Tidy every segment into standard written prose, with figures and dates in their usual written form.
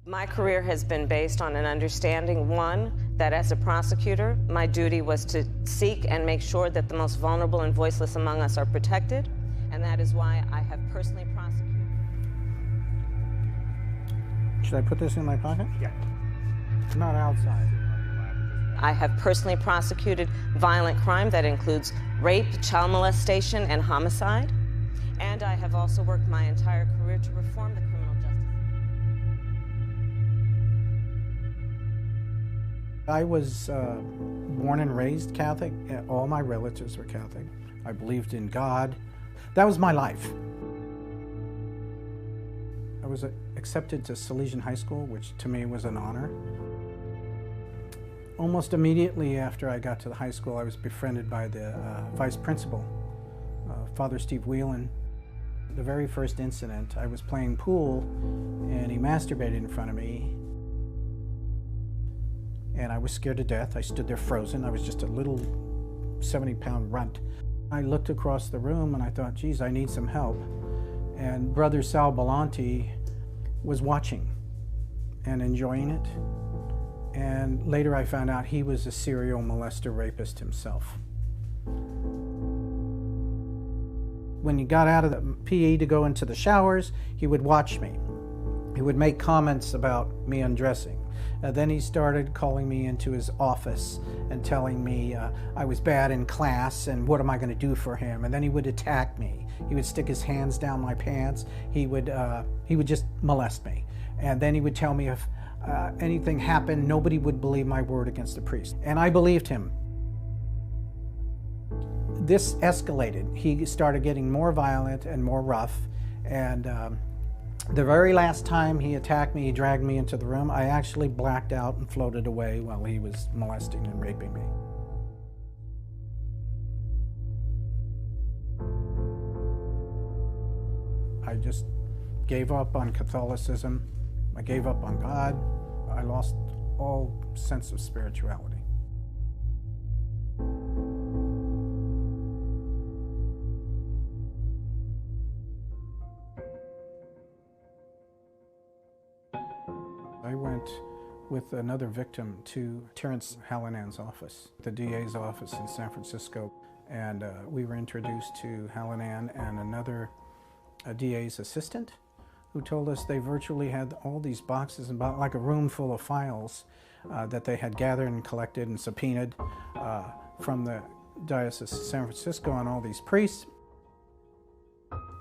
My career has been based on an understanding, one, that as a prosecutor, my duty was to seek and make sure that the most vulnerable and voiceless among us are protected, and that is why I have personally prosecuted. Should I put this in my pocket? Yeah. Not outside. I have personally prosecuted violent crime that includes rape, child molestation, and homicide, and I have also worked my entire career to reform the criminal justice. I was born and raised Catholic. All my relatives were Catholic. I believed in God. That was my life. I was accepted to Salesian High School, which to me was an honor. Almost immediately after I got to the high school, I was befriended by the vice principal, Father Steve Whelan. The very first incident, I was playing pool and he masturbated in front of me. And I was scared to death. I stood there frozen. I was just a little 70-pound runt. I looked across the room and I thought, geez, I need some help. And Brother Sal Belanti was watching and enjoying it. And later I found out he was a serial molester rapist himself. When he got out of the PE to go into the showers, he would watch me. He would make comments about me undressing. Then he started calling me into his office and telling me I was bad in class and what am I going to do for him. And then he would attack me. He would stick his hands down my pants. He would just molest me. And then he would tell me if anything happened, nobody would believe my word against the priest. And I believed him. This escalated. He started getting more violent and more rough. And the very last time he attacked me, he dragged me into the room. I actually blacked out and floated away while he was molesting and raping me. I just gave up on Catholicism. I gave up on God. I lost all sense of spirituality. I went with another victim to Terrence Hallinan's office, the DA's office in San Francisco, and we were introduced to Hallinan and another DA's assistant who told us they virtually had all these boxes, about like a room full of files that they had gathered and collected and subpoenaed from the Diocese of San Francisco on all these priests.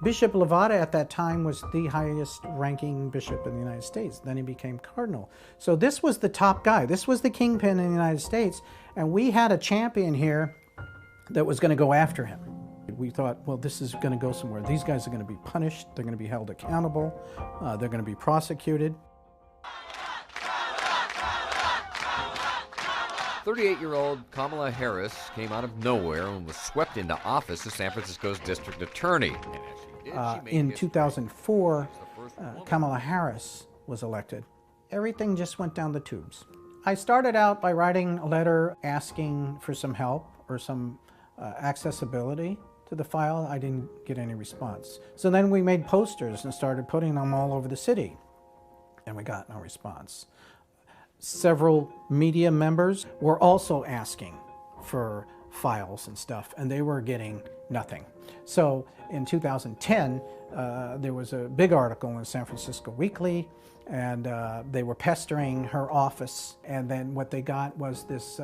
Bishop Levada at that time was the highest ranking bishop in the United States. Then he became cardinal. So this was the top guy. This was the kingpin in the United States. And we had a champion here that was going to go after him. We thought, well, this is going to go somewhere. These guys are going to be punished. They're going to be held accountable. They're going to be prosecuted. 38-year-old Kamala Harris came out of nowhere and was swept into office as San Francisco's district attorney. In 2004, Kamala Harris was elected. Everything just went down the tubes. I started out by writing a letter asking for some help or some accessibility to the file. I didn't get any response. So then we made posters and started putting them all over the city, and we got no response. Several media members were also asking for files and stuff, and they were getting nothing. So in 2010, there was a big article in San Francisco Weekly, and they were pestering her office, and then what they got was this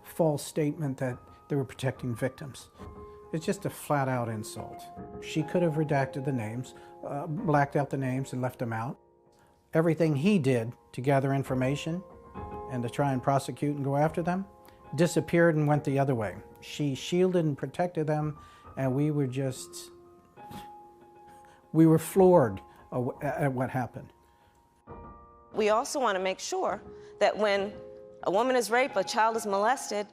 false statement that they were protecting victims. It's just a flat-out insult. She could have redacted the names, blacked out the names and left them out. Everything he did to gather information and to try and prosecute and go after them disappeared and went the other way. She shielded and protected them, and we were floored at what happened. We also want to make sure that when a woman is raped, a child is molested,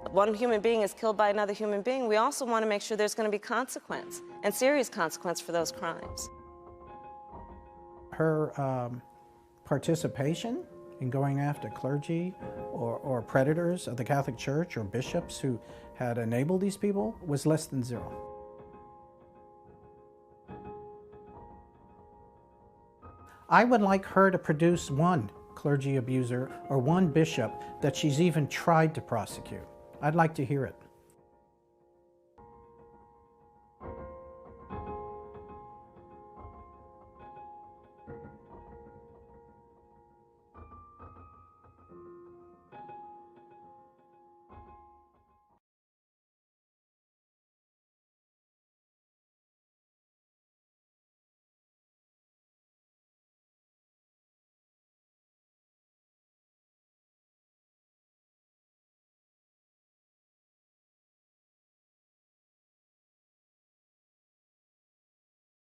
one human being is killed by another human being, we also want to make sure there's going to be consequence, and serious consequence for those crimes. Her participation in going after clergy or predators of the Catholic Church or bishops who had enabled these people was less than zero. I would like her to produce one clergy abuser or one bishop that she's even tried to prosecute. I'd like to hear it.